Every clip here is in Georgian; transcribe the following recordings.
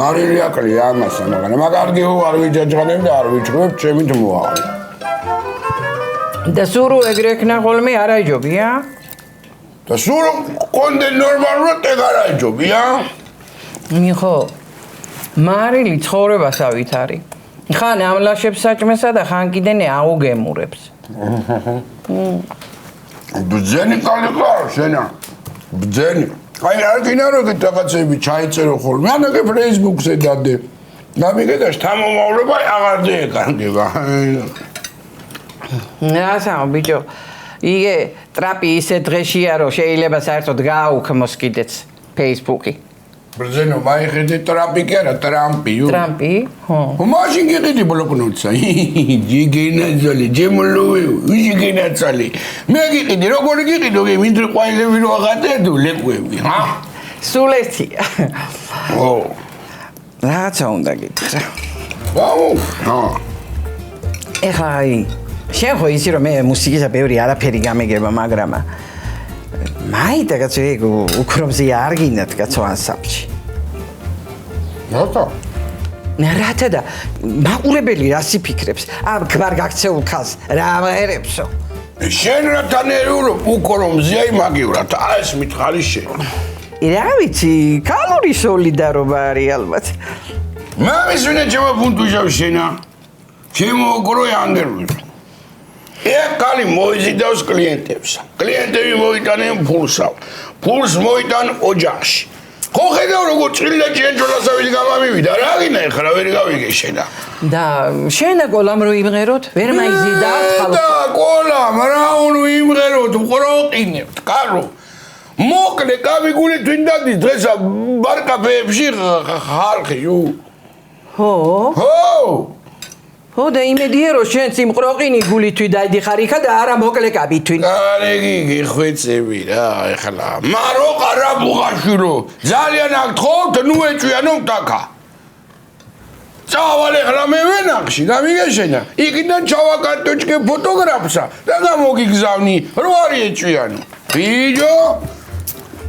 მარილი აკლია ამასა, მაგრამ მაგარგი არ ვიჯაჯღანებ და არ ვიჭრებ, ჩემით მოაღლი. და სურო ეგრე ექნა ხოლმე არ აიჯობია? და სურო კონდე ნორმალურად ეგ არ აიჯობია? მიხო, მარილი ცხოვრებასავით არის. ხან ამლაშებს საჭმესა და ხან კიდენე აუგემურებს. ბძენი კალიკარ, შენა. ბძენი. აი არ გინდა რომ რაღაცები ჩაიწერო ხოლმე, ანაკე Facebook-ზე დადე. გამიგედა შთამომავლობა აღარ დაეკარგება. ნასაო ბიჭო, იგე ტრაპი ისე დღეშია რომ შეიძლება საერთოდ გააუქმოს კიდეც Facebook-ი. ბრძენო, მაიხედე ტრამპი კი არა, ტრამპიო. ტრამპი? ხო. მაშინ გიყიდი ბლოკნოტსა. ჯიგენაძალი, ჯემლოვი, ჯიგენაძალი. მე გიყიდი, როგორ გიყიდო, მინდრი ყვაილები რო აღადე ლეკვები, ჰა? სულ ერთია. ო. რაცა უნდა გითხრა. ვაუ, ჰა. ეხლა აი, შენ ხო იცი რომ მე მუსიკისა ბევრი არაფერი გამეგება, მაგრამ მაიტა კაცო ეგ უკრომზე არ გინდათ კაცო ანსამბლში. რატო? რათა და მაყურებელი რას იფიქრებს? ამ ქმარ გაქცეულ ხალხს რა აღერებსო? შენ რა თანეურო უკრომზე აი მაგივრად, აი ეს მითხარი შენ. რა ვიცი, კალური სოლიდარობა არის ალბათ. მამის ვინე ჩემო პუნტუჟავ შენა. ჩემო გროი ანგერვი. ეგ კალი მოიზიდავს კლიენტებს. კლიენტები მოიტანენ ფულსავ. ფულს მოიტან ოჯახში. ხო ხედავ როგორ წილდა ჭენჭოლასავილი გამამივიდა. რა გინდა ეხლა ვერ გავიგე შენა. და შენა კოლამ რო იმღეროთ, ვერ მაიზიდა ხალხს. და კოლამ რა უნდა იმღეროთ, უყროყინებთ, კალო. მოკლე კავიგული თვინდადის დღესა ბარკაფეებში ხალხი. ხო? ხო. ხო და იმედია რომ შენც იმ ყროყინი გულითვი დაიდიხარ იქა და არა მოკლე კაბითვი. კარგი გიხვეწები რა ეხლა. მარო ყარაბუღაშვილო, ძალიან აქ თხოვთ, ნუ ეჭვიანო მტაკა. წავალ ეხლა მე ვენახში, გამიგეშენა. იქიდან ჩავაკარტოჩკე ფოტოგრაფსა და გამოგიგზავნი, რო არის ეჭვიანო. ბიჭო,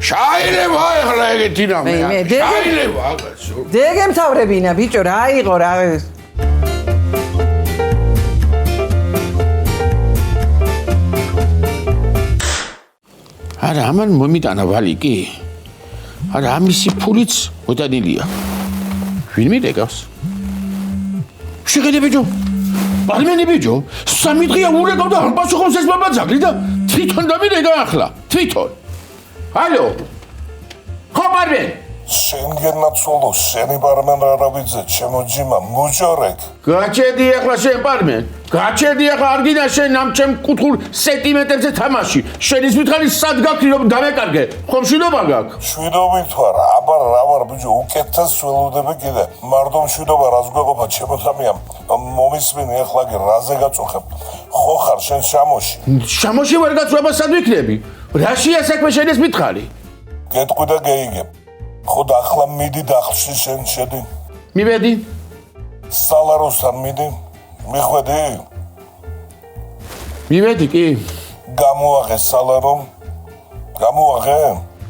შეიძლება ეხლა ეგეთი რამე. შეიძლება აკაცო. დეგემთავრებინა ბიჭო, რა იყო რა. არა, ამან მომიტანა ვალი კი. არა, ამისი ფულიც მოდანილია. ვინ მიდეგავს? შეხედე ბიჭო. პარმენი ბიჭო, 3 დღეა ურეკავდა არ პასუხობს ეს ბაბაძაღლი და თვითონ დამირეკა ახლა. თვითონ. ალო. ხო პარმენ. შენგენაცოლო, შენი პარმენ არავიძე, ჩემო ჯიმა, მუჯორეკ. გაჩერდი ახლა შენ პარმენ. გაჩერდი ახლა არ გინდა შენ ამ ჩემ კუთხურ სენტიმეტრებზე თამაში. შენის მითხარი სად გაქვს რომ დამეკარგე? ხომ მშვიდობა გაქვს? მშვიდობით ვარ, აბა რა ვარ ბიჭო, უკეთეს ველოდები კიდე. მარტო მშვიდობა რას გვეყოფა ჩემო თამია. მომისმინე ახლა კი რაზე გაწუხებ. ხო ხარ შენ შამოში? შამოში ვარ გაწუხება სად ვიქნები? რაშია საქმე შენის მითხარი? გეტყვი და გეიგებ. ხო და ახლა მიდი დახლში შენ შედი. მივედი. სალაროსთან მიდი. მიხვედი? მივედი კი. გამოაღე სალარომ. გამოაღე?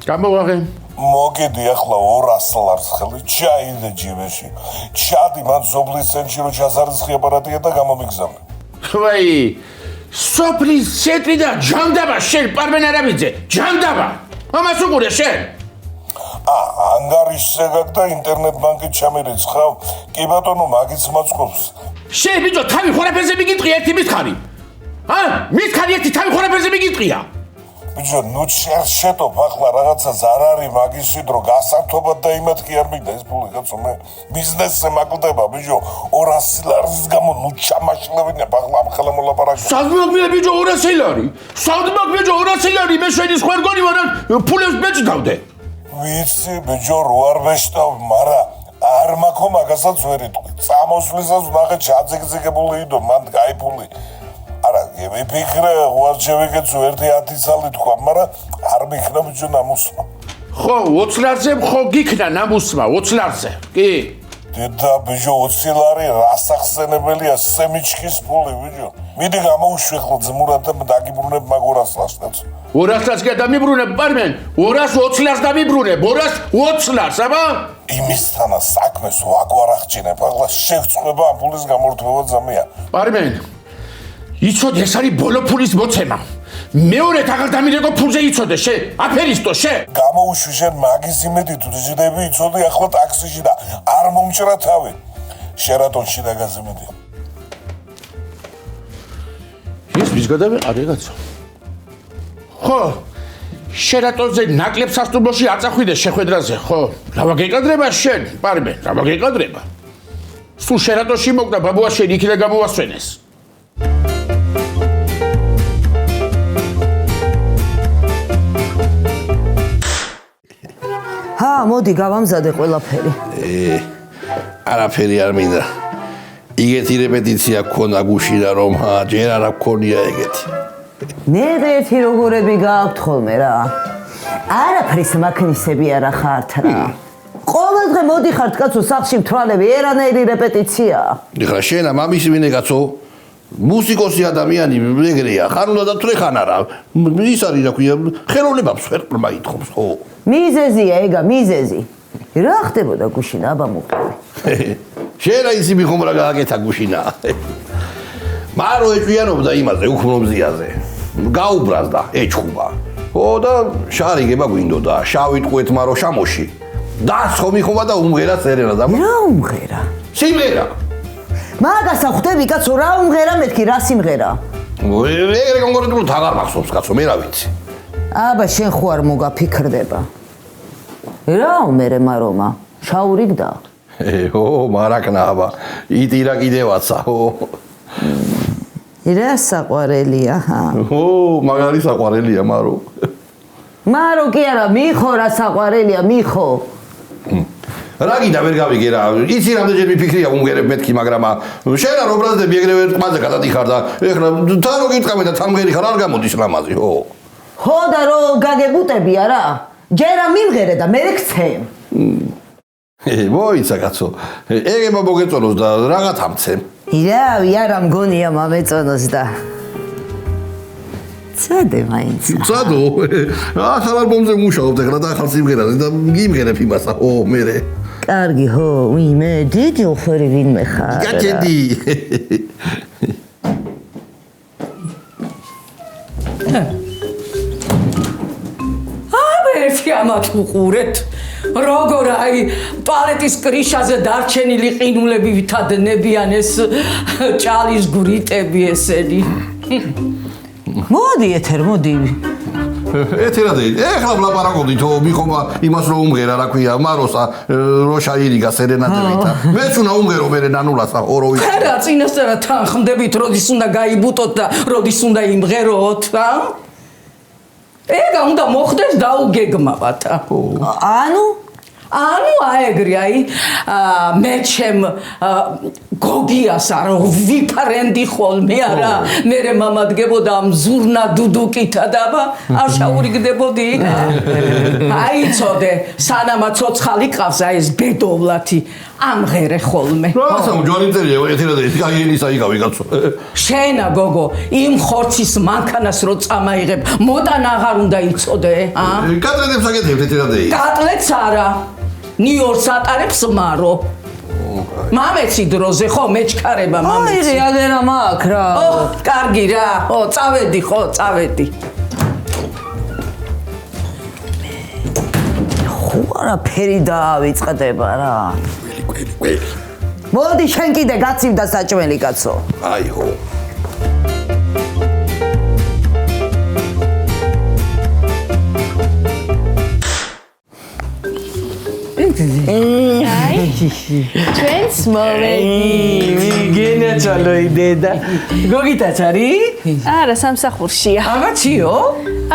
გამოვაღე. მოგედი ახლა 200 ლარს ხელი ჩაიდე ჯიბეში. ჩადი მან ზობლის ცენტრში რო ჩაზარისხი აპარატია და გამომიგზავნე. ვაი. სოფლის ცენტრი და ჯანდაბა შენ პარმენ არავიძე. ჯანდაბა. ამას უყურე შენ. ანგარიშზე გაკ და ინტერნეტ ბანკით ჩამირიცხავ. კი ბატონო, მაგიც მაწყობს. შენ ბიჭო, თავი ხორაფერზე მიგიტყია ერთი მითხარი. მითხარი ერთი თავი ხორაფერზე მიგიტყია. ბიჭო, ნუ შეტოფ ახლა რაღაცას არ არის მაგისი დრო გასართობად და იმათ კი არ მიგდა ეს ფული კაცო მე ბიზნესზე მაკლდება ბიჭო 200 ლარის გამო ნუ ჩამაშლებინე ახლა ამ ხელა მოლაპარაკე. საგმოგმე ბიჭო 200 ლარი. საგმოგმე ბიჭო 200 ლარი მე შენის ხوارგონი ვარ ფულებს მეჭდავდე. ვიცი ბიჭო რო არ მეშტავ, მარა არ მაქვს მაგასაც ვერ იტყვი. წამოსვლისას ნახე ჩაძიგძიგებული იდო მან გაიფული. არა, ვიფიქრე, ვარ შევიკეცო 1-10 წელი თქვა, მაგრამ არ მიქნა ბიჭო ნამუსმა. ხო, 20 ლარზე ხო გიქნა ნამუსმა, 20 ლარზე. კი. დედა ბიჭო 20 ლარი რასახსენებელია სემიჩქის ფული ბიჭო. მიდი გამოვშვი ხოლ ძმურად და დაგიბრუნებ მაგ 200 ლარს კაცო. 200 ლარს კი დამიბრუნებ პარმენ, 220 ლარს დამიბრუნებ, 220 ლარს, აბა? იმისთანა საქმეს ვაგვარ აღჭინებ, ახლა შევწყვება ამ ფულის გამორთმევა ძამია. პარმენ, იცოდე ეს არის ბოლო ფულის მოცემა. მეორე აღარ დამირეკო ფულზე იცოდე, შე, აფერისტო, შე. გამოუშვი შენ მაგის იმედი თუ ძიდები იცოდი ახლა ტაქსიში და არ მომჭრა თავი. შერატონში დაგაზიმედი. ეს ვის გადავეყარე კაცო? ხო, შერატონზე ნაკლებ სასტუმროში აწახვიდე შეხვედრაზე, ხო? რა ვაგეკადრება შენ, პარმენ, რა ვაგეკადრება? სულ შერატონში მოკდა ბაბუა შენ იქიდან გამოვასვენეს. მოდი გავამზადე ყველაფერი. არაფერი არ მინდა. იგეთი რეპეტიცია გქონდა გუშინა რომ ჯერ არ გქონია ეგეთი. ნედრეთი როგორები გააქვთ ხოლმე რა. არაფრის მაქნისები არ ახართ რა. ყოველდღე მოდიხართ კაცო სახლში მთვრალები ერანაირი რეპეტიცია. ეხლა შენა მამის ვინე კაცო? მუსიკოსი ადამიანი ეგრეა, ხან უნდა დათვრე ხან არა. ის არის რა ქვია, ხელოვნებებს ვერყმა ითხოვს ხო? მიზეზია ეგა, მიზეზი. რა ხდებოდა გუშინა აბა მოყევი. შენა ისი მიხომრა გააკეთა გუშინა. მარო ეჭვიანობდა იმაზე, უქმნობზიაზე. გაუბრაზდა, ეჩხუბა. ხო და შარიგება გვინდოდა, შავით ყუეთ მარო შამოში. დასხო მიხომა და უმღერა წერენა და რა უმღერა? სიმღერა. მაგას ხვდები კაცო, რა უმღერა მეთქი, რა სიმღერა? ეგრე კონკრეტულად აღარ მახსოვს კაცო, მე რა ვიცი. აბა შენ ხო არ მოგაფიქრდება. რა უმერე მარომა? შაურიგდა? ო, მარაკნა აბა. იტირა კიდევაცა, ო. რა საყვარელია, ჰა? ო, მაგარი საყვარელია, მარო. მარო კი არა, მიხო რა საყვარელია, მიხო. რა გინდა ვერ გავიგე რა. იცი რამდენჯერ მიფიქრია უმღერებ მეთქი, მაგრამ შენ არ ობრაზდები ეგრევე ტყმაზე გადადიხარ და ეხლა თან რო გიტყამე და თან მღერი ხარ არ გამოდის ლამაზი, ხო? ხო და რო გაგებუტები არა? ჯერა მიმღერე და მე გცემ. მოიცა კაცო. ეგება მოგეწონოს და რაღაც ამცემ. ირავი არა მგონია მომეწონოს და წადე მაინც. წადო. ახალ ალბომზე მუშაობ ეხლა და ახალ სიმღერაზე და გიმღერებ იმასა, ო, მერე. კარგი ხო, ვინმე დიდი ოხერი ვინმე ხარ. გაჭედი. ერთი ამათ უყურეთ. როგორ აი პალეტის კრიშაზე დარჩენილი ყინულები ვითადნებიან ეს ჭალის გვრიტები ესენი. მოდი ეთერ, მოდი. ეთერადე, ეხლა ვლაპარაკობდით, ო, მიხომა იმას რომ უმღერა, რა ქვია, მაროსა, როშა ირიგა სერენადევითა. მეც უნდა უმღერო მერე ნანულასა, ორო ვიცი. რა წინასწარ თან ხმდებით, როდის უნდა გაიბუტოთ და როდის უნდა იმღეროთ, ა? ეგა უნდა მოხდეს დაუგეგმავათ. ანუ აეგრე აი მე ჩემ გოგიას არ ვიფრენდი ხოლმე არა მე მამა დგებოდა ამ ზურნა დუდუკითა და არ შაურიგდებოდი აი წოდე სანამა ცოცხალი ყავს აი ეს ბედოვლათი ამღერე ხოლმე რა ჯვარი წერია ეთერადე გაიენისა იგავი კაცო შენა გოგო იმ ხორცის მანქანას რო წამაიღებ მოტან აღარ უნდა იცოდე კატლეტებს აკეთებ ეთერადე კატლეტს არა ნიორს ატარებს მარო მამეცი დროზე ხო მეჩქარება მამეცი აი რეალერა მაქვს რა კარგი რა ხო წავედი ხო წავედი ხო არაფერი დაავიწყდება რა მოდი შენ კიდე გაცივდა საჭმელი კაცო აი ხო ჩვენს მომენტი გენა ჩალოი დედა გოგითაც არის? არა, სამსახურშია. აღაციო?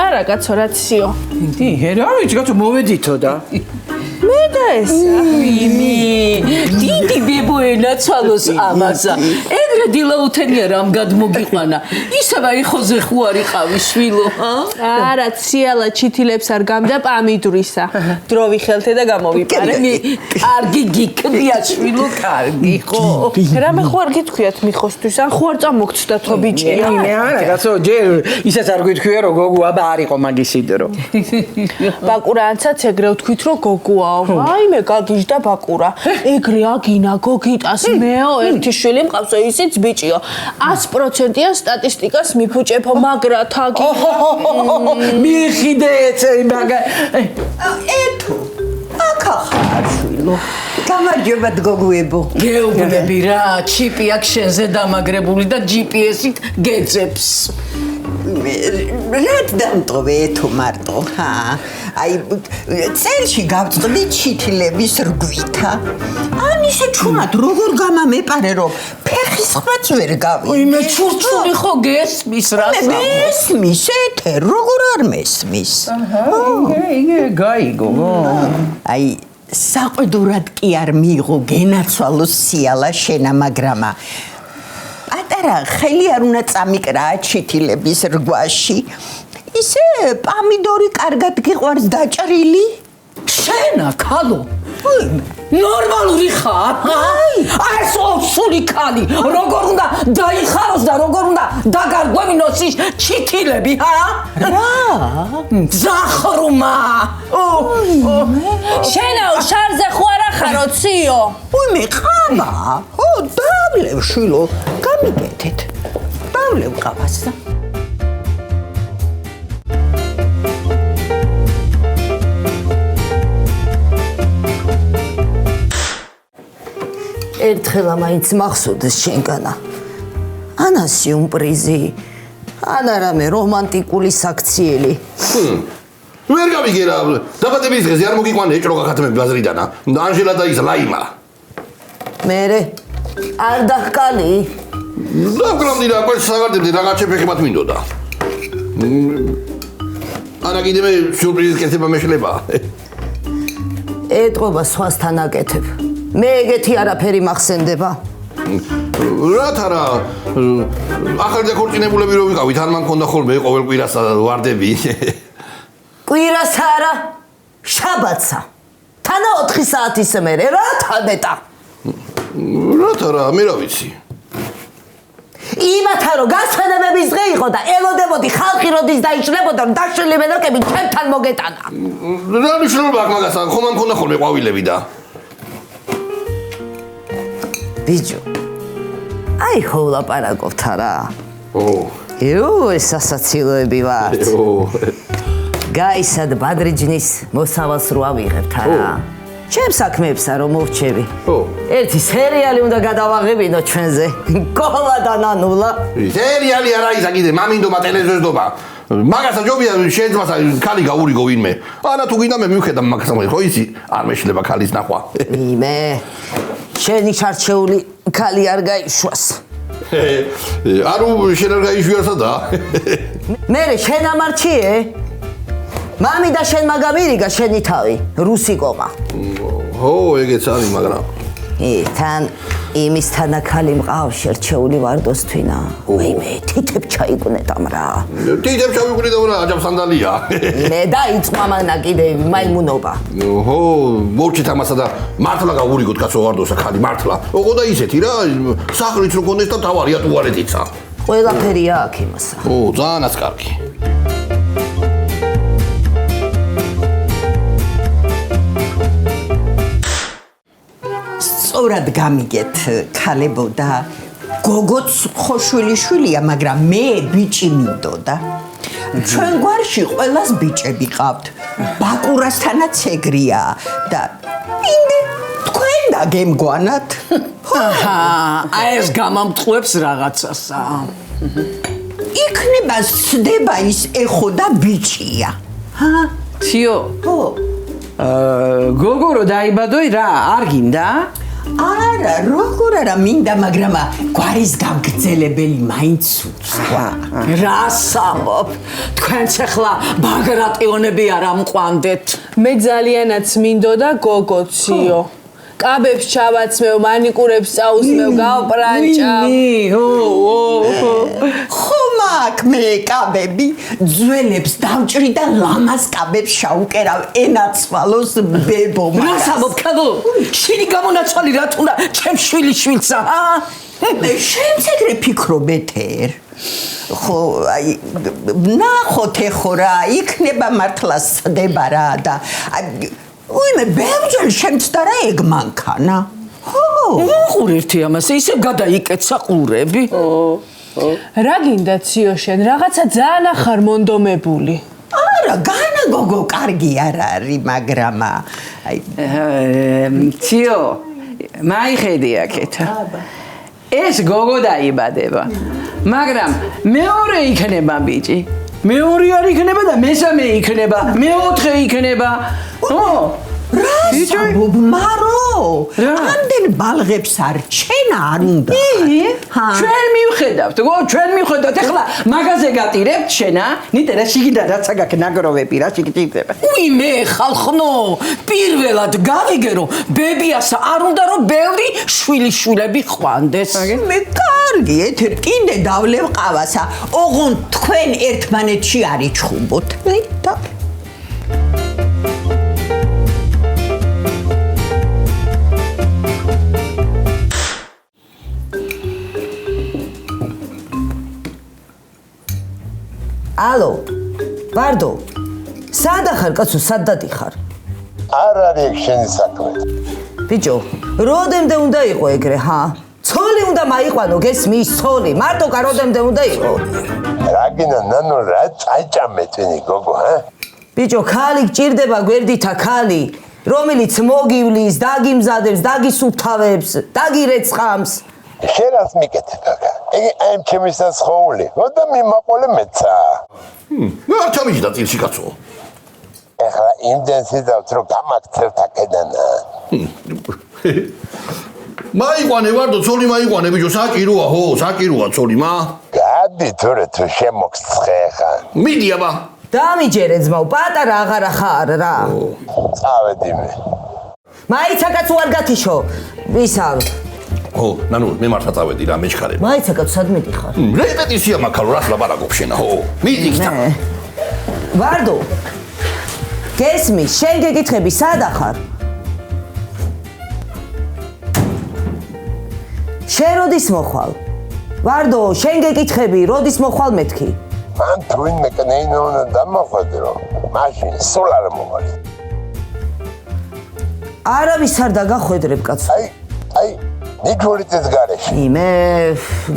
არა, კაცო, რაციო. დი, რა ვიცი, კაცო მოვედითო და. მე და ესა. დიდი ბებოენა ცვალოს ამასა ეგრე დილაუთენია რამ გადმოგიყვანა ისევა იხოზე ხო არ იყავი შვილო არა, ციალა ჩითილებს არ გამდა პამიდურისა. დრო ვიხელთე და გამოვიპარე. კარგი გიქნია შვილო კარგი ხო რამე ხო არ გითქვიათ მიხოსთვის, ან ხო არ წამოგცდათ რო ბიჭია. მე არა, კაცო, ჯერ ისაც არ გითქვია რომ გოგო აბა არ იყო მაგისი დრო. ბაკურანცაც ეგრე ვთქვით რომ გოგოა. ვაიმე გაგიჟდა ბაკურა. ეგრე აგინა გოგიტას მეო ერთი შვილი მყავსო ისიც ბიჭიო. 100%-იან სტატისტიკას მიფუჭებო მაგრა თაგი. მიხიდე ეცე მაგა. ეთო აკახაშვილო გამარჯობათ გოგუებო გეუბნები რა, ჩიპი აქვს შენზე დამაგრებული და GPS-ით გეძებს. რად დამტოვე ეთო მარტო აი წელში გავწყდი ჩითილების რგვითა ან ისე ჩუნად როგორ გამამეპარე რომ ფეხის ხვაც ვერ გავი მე ჩურჩული ხო გესმის რა მესმის ეთე როგორ არ მესმის იგე გაიგო აი საყვედურად კი არ მიიღო გენაცვალოს სიალა შენა მაგრამა პატარა ხელი არ უნდა წამიკრა ჩითილების რგვაში ისე პამიდორი კარგად გიყვარს დაჭრილი შენა ქალო ნორმალური ხარ? ეს ოფსული ქალი როგორ უნდა დაიხაროს და როგორ უნდა დაგარგვევინოს ის ჩითილები რა ზახრუმა შენაო შარზე ხო არ ახარო ციო უიმე ყავა ო დავლევ შვილო გამიგეთეთ დავლევ ყავას ერთხელ მაინც მახსოვდეს შენგანა ანა სიუმპრიზი ანა რამე რომანტიკული საქციელი ვერ გავიგე რა დაბადების დღეზე არ მოგიყვანე ეჭრო გაქათმები ბაზრიდანა ანჟელა და ის ლაიმა მერე არ დახკალი დავგრამდი რა ყველს საგარდებდი რაღაც შეფეხებად მინდოდა ანა კიდე მე სიურპრიზის კეთება მეშლება ეტყობა სხვასთან აკეთებ მე ეგეთი არაფერი მახსენდება რათ არა ახალი დაქორწინებულები რო ვიყავით არ მანქონდა ხოლმე ყოველ კვირას ვარდები კვირას არა შაბათსა თანა 4 საათის მერე რათ ამეტა რათ არა მე რა ვიცი იმათა რომ გასვენებების დღე იყო და ელოდებოდი ხალხი როდის დაიშლებოდა რომ დაშლილი მენაკები ჩემთან მოგეტანა რა მნიშვნელობა აქვს მაგას ხომ მანქონდა ხოლმე ყვავილები და ბიჭო აი ხო ლაპარაკობთ რა იო ეს სასაცილოები ვართ გაისად ბადრიჯნის მოსავალს რო ავიღებთ რა ჩემს საქმეებსა რომ მოვჩები ერთი სერიალი უნდა გადავაღებინო ჩვენზე კოლა და ნანულა სერიალი არა ისა კიდე მამინდომა ტელევიზორსდობა მაგასაც ჯობია შეძმასა ქალი გაურიგო ვინმე ანა თუ გინდა მე მივხედა მაგას ხო ისი არ მეშლება ქალის ნახვა იმე შენი შარჩეული ქალი არ გაიშვას არო შენ არ გაიშვიარსა და მე შენ ამარჩიე მამი და შენ მაგამირიგა შენი თავი რუსი კომა ო ეგეც არის მაგრამ თან იმისთანა ქალი მყავს შერჩეული ვარდოსთვინა ვაიმე თითებ ჩაიგუნეთამ რა თითებ ჩავიგუნეთამ რა აჯაბ სანდალია მე დაიწყმა მანა კიდე მაიმუნობა ო მორჩით ამასა და მართლა გაურიგოთ კაცო ვარდოსა ქალი მართლა ოღო და ისეთი რა სახლიც რო გონდეს და თავარია ტუალეტიცა ყველაფერია აქ იმასა ო ძალიანაც კარგი სწორად გამიგეთ ქალებო და გოგოც ხოშვილიშვილია მაგრამ მე ბიჭი მინდოდა ჩვენ გვარში ყველას ბიჭები ყავთ ბაკურასთანაც ეგრია და მინდა თქვენ დაგემგვანათ აი ეს გამამტყუებს რაღაცასა იქნება სდება ის ეხო და ბიჭია თიო ხო გოგო რო დაიბადოი რა არ გინდა არა როგორ არა მინდა მაგრამ გვარის გამგრძელებელი მაინც უცხო რას ამბობ თქვენც ახლა ბაგრატიონები არ ამყვანდეთ მე ძალიანაც მინდოდა გოგოციო კაბებს ჩავაცმევ მანიკურებს წაუსმევ გავპრანჭავ ხომაკ მე კაბები ძველებს დავჭრი და ლამას კაბებს შაუკერავ ენაცვალოს ბებო რას ამბობ ქალო შენი გამონაცვალი რა თუნდა ჩემ შვილიშვილსა მე შენც ეგრე ფიქრობ ეთერ ხო აი ნახოთ ეხო რა იქნება მართლა სდება რა და უიმე ბევრჯერ შემცდა რა ეგ მანქანა. უყურებთი ამას, ისევ გადაიკეცა ყურები. რა გინდა ციო შენ, რაღაცა ძალიან ახარ მონდომებული. არა, განა გოგო კარგი არ არის, მაგრამ აი ციო, მაიხედი აქეთ. ეს გოგო დაიბადება. მაგრამ მეორე იქნება ბიჭი. მეორე არ იქნება და მესამე იქნება, მეოთხე იქნება. ო, რა მარო? ამდენ ბალღებს არ ჩენა არ უნდა. ჩვენ მივხედავთ, ჩვენ მივხედავთ. ეხლა მაღაზე გატირებთ შენა, ნიტერა შიგდა რაცა გაქვს ნაგროვები რა შეგჭირდება. უიმე ხალხნო, პირველად გავიგე რომ ბებიას არ უნდა რომ ბევრი შვილიშვილები ყვანდეს. მე კარგი, ეთერ კიდე დავლევ ყავასა. ოღონ თქვენ ერთმანეთში არიჩხუბოთ. და ალო, ვარდო, სად ახარ კაცო, სად დადიხარ? არ არის შენი საქმე. ბიჭო, როდემდე უნდა იყო ეგრე, ჰა? ცოლი უნდა მაიყვანო, გესმის, ცოლი, მარტო როდემდე უნდა იყო. რა გინდა ნანო რა წაჭამე წინი გოგო, ჰა? ბიჭო, ხალი გჭირდება გვერდითა ხალი, რომელიც მოგივლის, დაგიმზადებს, დაგისუფთავებს, დაგირეცხამს. შენას მიკეთე კაკა. იგი ამ ჩემისა სხეული, და მიმაყოლე მეცა. არ ჩამიჯდა წილში კაცო. ეხლა იმდენსი დავთ რომ გამაქცევთ აქედან. მაიყვანე ვარდო, ცოლი მაიყვანე ბიჭო, საჭიროა, ხო, საჭიროა ცოლი მა. გადი თორე თუ შემოგცხე ხა. მიდი აბა. დამიჯერე ძმაო, პატარა აღარა ხარ რა. წავედი მე. მაიცა კაცო არ გათიშო. ვისა? ო, ნანუ, მე მართლა წავედი რა, მეჩქარება. მაიცა კაცო სად მიდიხარ? რეპეტიცია მაქარო, რას ლაპარაკობ შენა, ხო? მიდი ხთა. ვარდო. გესმის, შენ გეკითხები სად ახარ? შენ როდის მოხვალ? ვარდო, შენ გეკითხები, როდის მოხვალ მეთქი? მან თუ ვინმე კნეინო უნდა დამახვედრო. მაშინ სულ არ მოვალ. არავის არ დაგახვედრებ კაცო. აი, ნიჩურიწის გარეშე. იმე,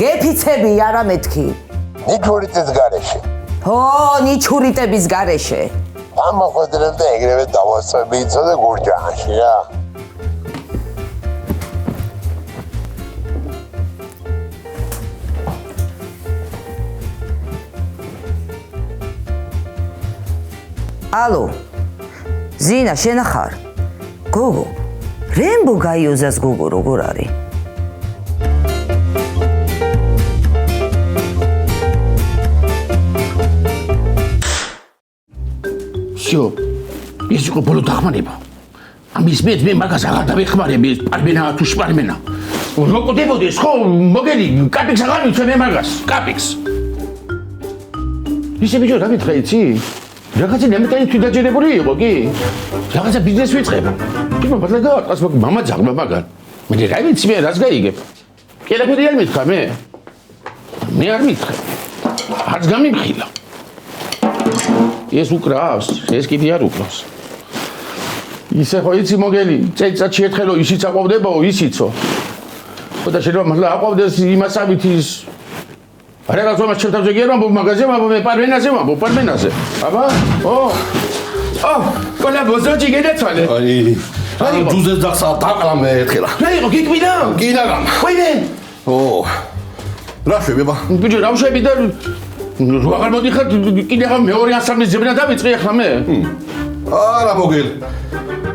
გეფიცები არა მეთქი. ნიჩურიწის გარეშე. ო, ნიჩურიტების გარეშე. დამახვედრებ და ეგრევე დავასწრები იცოდე გურჯაანში რა. ალო, ზინა, შენ ხარ? გოგო, რემბო გაიოზას გოგო როგორ არის? всё, ეს იყო ბოლო დახმარება. ამის მეც მე მაგას აღარ დავეხმარები, პარბენა თუ შპარბენა. როკოდებოდეს ხო, მოგელი, კაპიქს აღარ მიცე მე მაგას, კაპიქს. ისე ბიჭო, რა გითხრა იცი? რაღაცა ნემეტანი თვითდაჯერებული იყო კი? რაღაცა ბიზნეს ვიწყება. თვითონ ბატლა გააკეთეს მამა ძაღლმა მაგან. მე რა ვიცი მე რას გაიგებ? ყველაფერი არ მითხრა მე. მე არ მითხრა. არც გამიმხილა. ეს უკრავს, ეს კიდე არ უკრავს. ისე ხო იცი მოგელი, წელიწადში ერთხელ ისიც აყვავდებაო, ისიცო. ხო და შეიძლება მართლა აყვავდეს იმასავით ის რაღაც მომას ჩემთავზე გიერმა მაგაზე მე პარბენაზე ვამბობ პარბენაზე. აბა? ო, კოლა ბოზოჯი გედაცვალე. აი, ჯუზეს დახსა დაყლამე ერთხელა. რა იყო გიკვიდა? კიდაგამ. ხოინე? ო. რა შვებება? ბიჭო, რა ვშვები და რო აღარ მოდიხარ კიდე ახლა მეორე ასამბლეის ძებნა დავიწყე ახლა მე. არა მოგელი.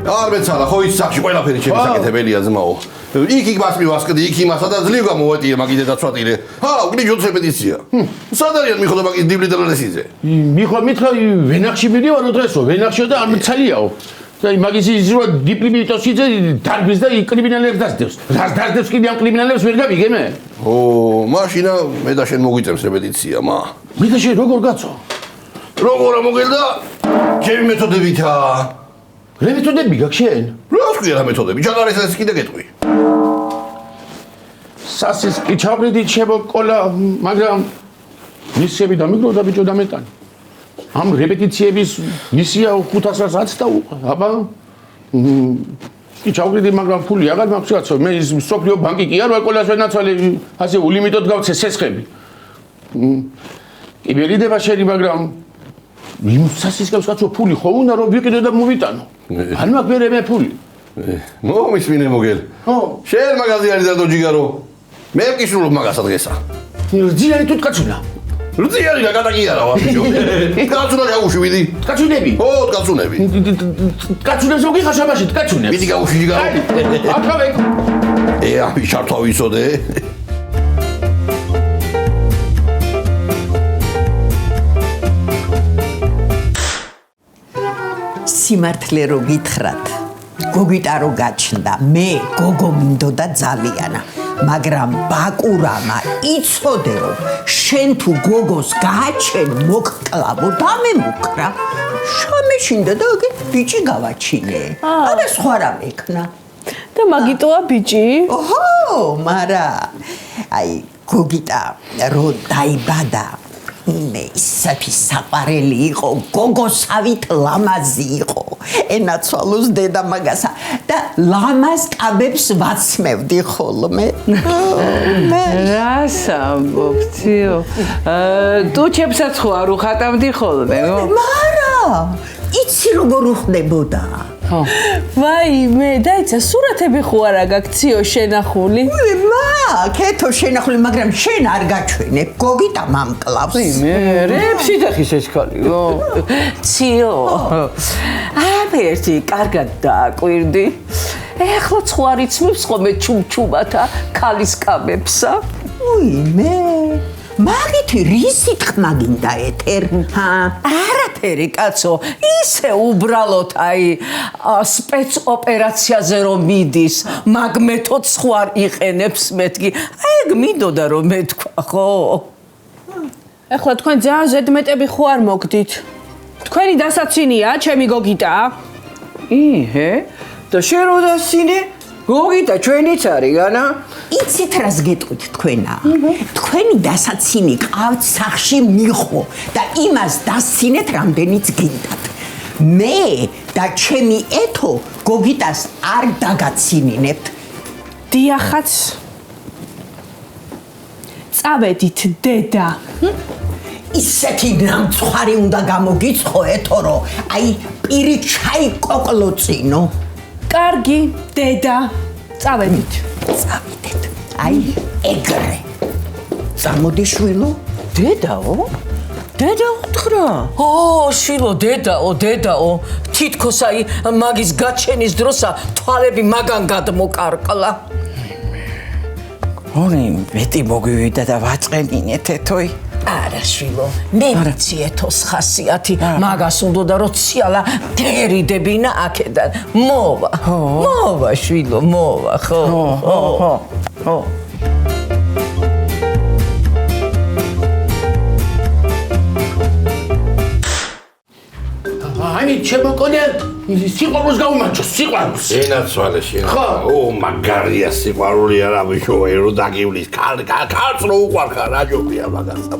არ მეცალა, ხო ის სახში ყველაფერი ჩემი საკეთებელია ძმაო. იქ მას მივასკდი, იქ იმასა და ძლივ გამოვეტიე მაგიდე დაცვატირე. ჰა, გიჯოთ რეპეტიცია. სად არის მიხოდა მაგის დიბლი და ლესიზე? მიხვა მითხრა ვენახში მიდივარო დღესო, ვენახშიო და არ მცალიაო. და მაგის ის რო დიპლიმიტოსიძე დარბის და კრიმინალებს დასდევს. რას დასდევს კიდე ამ კრიმინალებს ვერ გავიგე მე? ო, მაშინა მე და შენ მოგვიწევს რეპეტიცია, მა. მე და შენ როგორ გაცო? როგორ მოგელდა? ჩემი მეთოდებითა. რა მეთოდები გაქვს შენ? რა ვქია რა მეთოდები? ჯაგარესას კიდე გეტყვი. სასის კი ჩავრიდით შემოკოლა, მაგრამ მისები დამიგროვდა ბიჭო და მეტანი. ამ რეპეტიციების მისია 500-ს და აბა კი ჩავყიდი, მაგრამ ფული აღარ მაქვს კაცო. მე ის სოფლიო ბანკი კი არ ვარ, ყველას ვენაცვალე ასე ულიმიტოდ გავცე სესხები. კი ვერიდება შენი, მაგრამ იმ სასისკებს კაცო ფული ხო უნდა რომ ვიყიდო და მოვიტანო. არ მაქვს მე ფული. მომისმინე მოგელ. ხო. შენ მაგაზიანი და ჯიგარო. მე ვკისრულობ მაგასა დღესა. ძიარი თუ tkacuna. რძიანი და გადაგიარა ვაფშო. tkacuna გაუშვიდი. tkacunები. ო tkacunები. tkacunებს მოგიხარ შაბაში tkacunებს. მიდი გაუშვი ჯიგარო. აკავე. ამი შართვა ვიცოდე. სიმართლე რო გითხრათ, გოგიტა რო გაჩნდა, მე გოგო მინდოდა ძალიანა, მაგრამ ბაკურამა იცოდე რომ შენ თუ გოგოს გააჩენ მოგკლავო და მე მოკრა. შამეშინდა და აგეთ ბიჭი გავაჩინე. არა სხვა რა მექნა. და მაგიტოა ბიჭი? ოჰო, მარა აი გოგიტა რო დაიბადა მე ისეთი საყვარელი იყო, გოგოსავით ლამაზი იყო. ენაცვალოს დედა მაგასა და ლამაზ კაბებს ვაცმევდი ხოლმე. რას ამბობთიო? ტუჩებსაც ხო არ უხატავდი ხოლმე, მარა, იცი როგორ უხდებოდა? ვაიმე, დაიცა სურათები ხო არა გაქციო შენახული? კეთო შენახული, მაგრამ შენ არ გაჩვენებ, გოგიტა მამკლავს. მე ფსიტახის ეს ქალიო. ციო. აბერტი, კარგად დააკვირდი. ეხლა ხო არ იცმევს ხოლმე ჩუმჩუმათა ქალის კაბებსა? მე მაგითი რისი თქმა გინდა ეთერ? არაფერი კაცო, ისე უბრალოდ აი სპეცოპერაციაზე რომ მიდის, მაგ მეთოდს ხო არ იყენებს მეთქი. აი ეგ მინდოდა რომ მეთქვა, ხო? ეხლა თქვენ ძალიან ზედმეტები ხო არ მოგდით? თქვენი დასაცინია, ჩემი გოგიტა? იჰე, და შენ რო დასინე? გოგიტა ჩვენიც არის, განა? იცით რას გეტყვით თქვენა? თქვენი დასაცინი ყავთ სახში მიხო და იმას დასცინეთ რამდენიც გინდათ. მე და ჩემი ეთო გოგიტას არ დაგაცინინებთ. დიახაც. წავედით დედა. ისეთი ნამცხვარი უნდა გამოგიცხო ეთო რომ აი პირი ჩაიკოკლოცინო. კარგი, დედა. წავედით. წავიდეთ. აი ეგრე. წამოდი შვილო. დედაო? დედა უთხრა. ო, შვილო, დედაო, თითქოს აი მაგის გაჩენის დროსა თვალები მაგან გადმოკარკლა. ორი მეტი მოგვივიდა და ვაწყენინეთ ეთოი. არა შვილო, მე ვიცი ეთოს ხასიათი, მაგას უნდა რომ ციალა დერიდებინა აქედან. მოვა შვილო, მოვა, ხო. აი, შემოკონე სიყვარულს გაუმარჯოს, სიყვარულს. ენაცვალე შენ. ო მაგარია სიყვარული არა ბიჭო, ერო დაგივლის. ქალს რო უყვარხარ, რაჯობია მაგასა.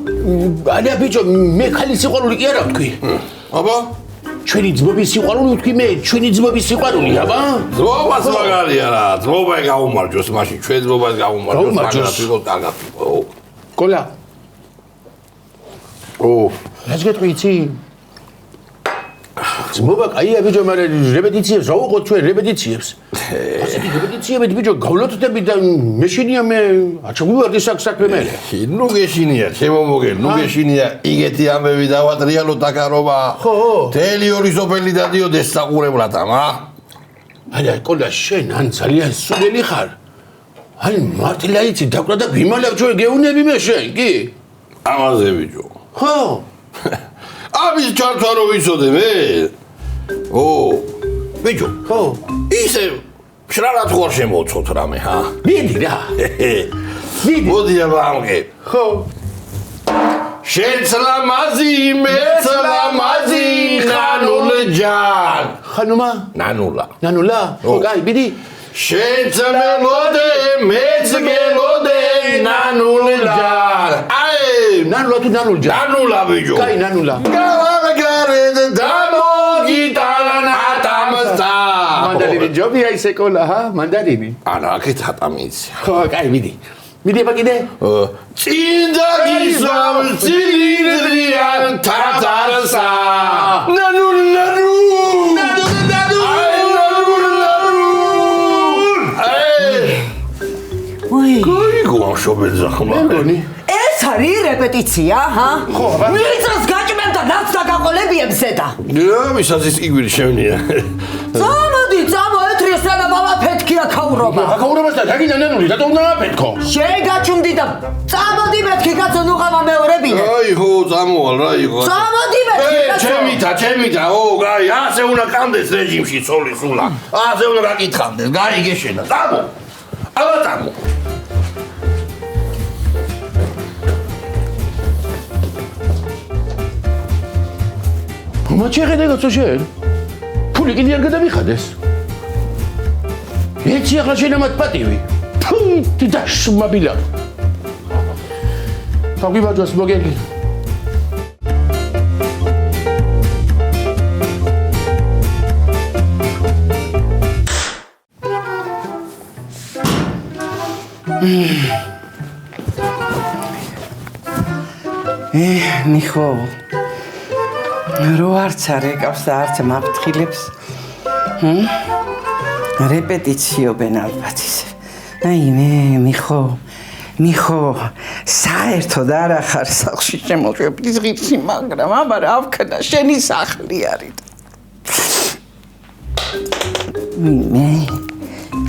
არა ბიჭო, მე ხალი სიყვარული კი არა ვთქვი. აბა? ჩვენი ძმობის სიყვარული ვთქვი მე, ჩვენი ძმობის სიყვარული, აბა? ძმობას მაგარია რა, ძმობა გაუმარჯოს, მაშინ ჩვენ ძმობას გაუმარჯოს, მაგრამ თვითონ კარგად. კოლა. ო, რას გეტყვი იცი? ძმობა კაია ბიჭო, მაგრამ რეპეტიციებს რა უყოთ ჩვენ რეპეტიციებს? ასეთი რეპეტიციები ბიჭო გავლოცდები და მეშინია მე აჩვევარდი საქმე მე. ნუ გეშინია, ჩემო მოგელ, ნუ გეშინია, იგეთი ამბები დავატრიალო დაკარობა. ხო. თელი ორი სოფელი დადიოდეს საყურებლად ამა. არა, კოლა შენ ან ძალიან სულელი ხარ. ან მართლა იცი დაკვრა და ბიმალავ ჩვენ გეუნები მე შენ, კი? ამაზე ბიჭო. ხო. ამის ჩართვა რო ვიცოდე მე. ო, ბიჭო, ხო. ისე შრალად ხوار შემოцот რამე, ჰა? მიდი რა. მიდი. მოდი ამგე. ხო. შენც ლამაზი, მეც ლამაზი, ნანულ ჯან. ხანუმა? ნანულა. ხო, გაი, მიდი. შენც მელოდე, მეც გელოდე, ნანულ ჯან. აი, ნანულა თუ ნანულჯა? ნანულა ბიჭო. გაი, ნანულა. გავამგარეთ და მოგიტანა თამსა. მანდ ჯობია ისე კოლა, ჰა? მანდარინი. არა, აქეთ ატამიც. ხო, კაი, მიდი. მიდი აბა წინდა გისვამ ცილინდრიან თათარსა. ნანუ. გოიშობელა ხმა. ეს არის რეპეტიცია, ჰა? ხო, მიწას გაჭმენ და რაც დაგაყოლებიებ ზედა. ვისაც იგვირი შევნია. წამოდი, ეთრიოს რანა მამა ფეთქია ქაურობა. ქაურობას და დაგიდა ნანული, რატომ უნდა აფეთქო? შეგაჩუმდი და წამოდი მეთქი კაცო ნუღამა მეორებინე. აი ხო, წამოვალ რა იყო. წამოდი მეთქი კაცო. ჩემითა, გაი, ასე უნდა კამდეს რეჟიმში ცოლი სულა. ასე უნდა გაკითხავდეს, გაი გეშენა, წამო. აბა წამო. მოჩეღედა გაცო შენ? ფული კიდე არ გადამიხადეს. ეცი ახლა შენამაც პატივი. ფუ, დაშმაბილა. თავგიბაძოს მოგელი. მიხო რო არც არ ეკავს და არც მაფრთხილებს რეპეტიციობენ ალბათ ისე აი მე მიხო საერთოდ არ ახარ სახლში შემოჭრების ღირსი მაგრამ აბა რა ვქნა შენი სახლი არის მე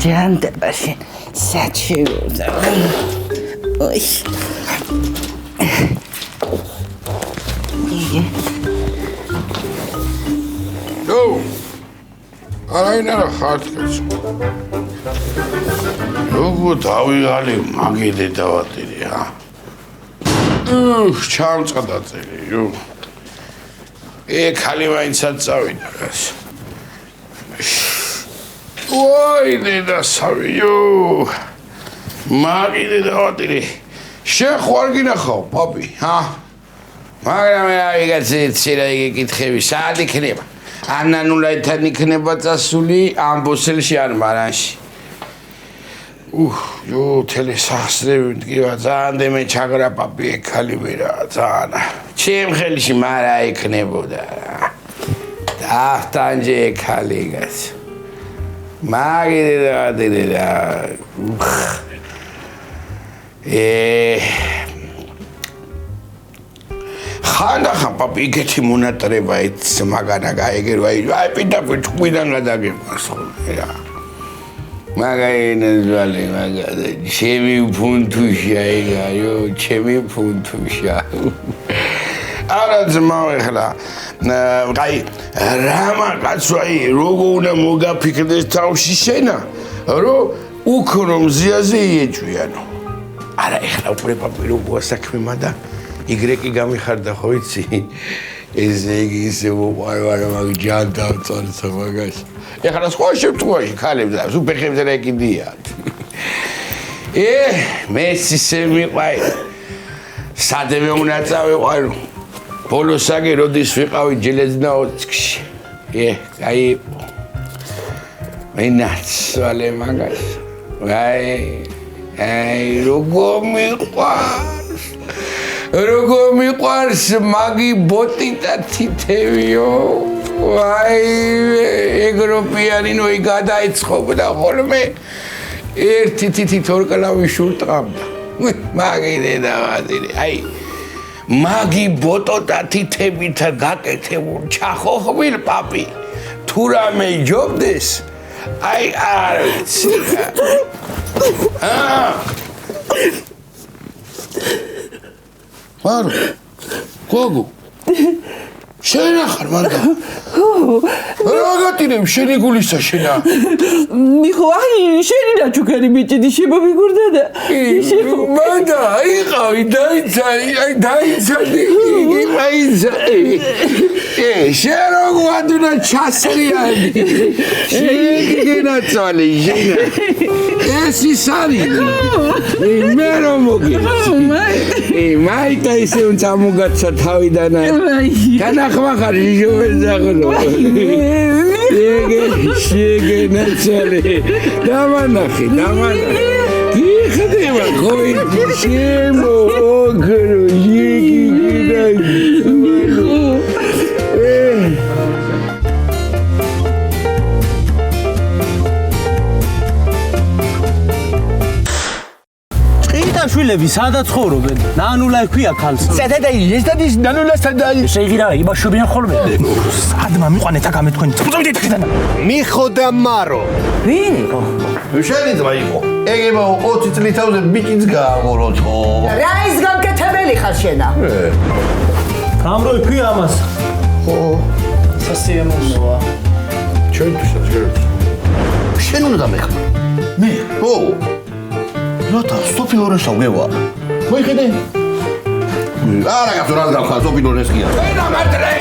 ჯანდება შენ საჩიუდა ოი არა ხართ როგორ დავიღალი მაგიდე დავატირი რა ჩამწყდა წელი ხალი მაინცაც წავიდა რას ой დედასავი მაგიდე დავატირი შეხوار გინახავ პაპი მაგრამ აიგაცი ცირა იგეკითხები სად იქნება ანანულაიდან იქნება წასული ამბოსელში ან მარანში თელესახსრები მდგება ძალიან დემე ჩაგრა პაპი ეკალი ვერა ძალიან ჩემ ხელში მარა იქნებოდა დახტანჯე ეკალი გაც მაგიდე დავატირე რა ხანდახან პაპი იქეთი მონატრება იც მაგანა გაიგერვა აი პირდაპირ თქვიდან გადაგეყვანს ხოლმე რა მაგაინაზვალი მაგადა ჩემი ფუნთუშია ეგაიო ჩემი ფუნთუშია არა ძმაო ეხლა აი რამა კაცო აი როგორ უნდა მოგაფიქრდეს თავში შენა რომ უქრო მზიაზე იეჭვიანო არა ეხლა უკვე პაპი როგორ საქმეა და იგრეკი გამიხარდა ხო იცი ესე იგი ისე მოყარა მაგ ჯანდავწონსა მაგას ეხლა სხვა შემთხვევაში ქალებს და სუპერხებზე რა კიდია მესისე მიყვაი სადევე უნდა წავიყვარო ბოლოსაკი როდის ვიყავი ჯელეზნაოცკში აი მენაცვალე მაგას აი როგორ მიყვარს მაგი ბოტი და თითევიო აი ეგროპიანინოი გადაეცხობდა ხოლმე ერთი თითით ორკლავი შურტყამდა მაგიდე დავატირე აი მაგი ბოტო და თითებით გაკეთებულ ჩახოხმილ პაპი თუ რამე ჯობდეს აი არ ვიცი მარო გოგო შენ ახარ მანდა რაღაცინებ შენი გულისა შენა მიხო აი შენი რაჩუქარი მიჭედი შემომიგურდა და მანდა აიყავი დაიცადი შენ როგორ ადუნა ჩასრიანი შეგინაცვალე შენა ეს ის არის მე რომ მოგიცი მაიტა ისე უნდა მოგაცა თავიდან თანახმახარ ჟიჟოვეზაღრო შეგე ნაცალე დამანახი გიხდება ხოი შემოგრო შვილები სადაც ცხოვრობენ? ნანულა ქვია ქალს. სადადაი, ეს დადის ნანულა სადაი. შეიძლება იმაშობიან ხოლმე. სადმა მიყვანეთ აქ ამე თქვენი. წავიდეთ აქედან. მიხო და მარო. ვინ იყო? შენი ძმა იყო. ეგება 20 წლის თავზე ბიჭიც გააღოროთ ხო? რა ის გამკეთებელი ხარ შენა? გამროი ქვია ამას. ხო. სასიამოვნოა. ჩვენთვის შეგერებს. შენ უნდა დამეხმარ. მე? ხო. როთა სოფი ლორენსა ვევა. ხო იხედე? არა გასურალ გავხარ სოფი ლორენსკია. ენა მარტრე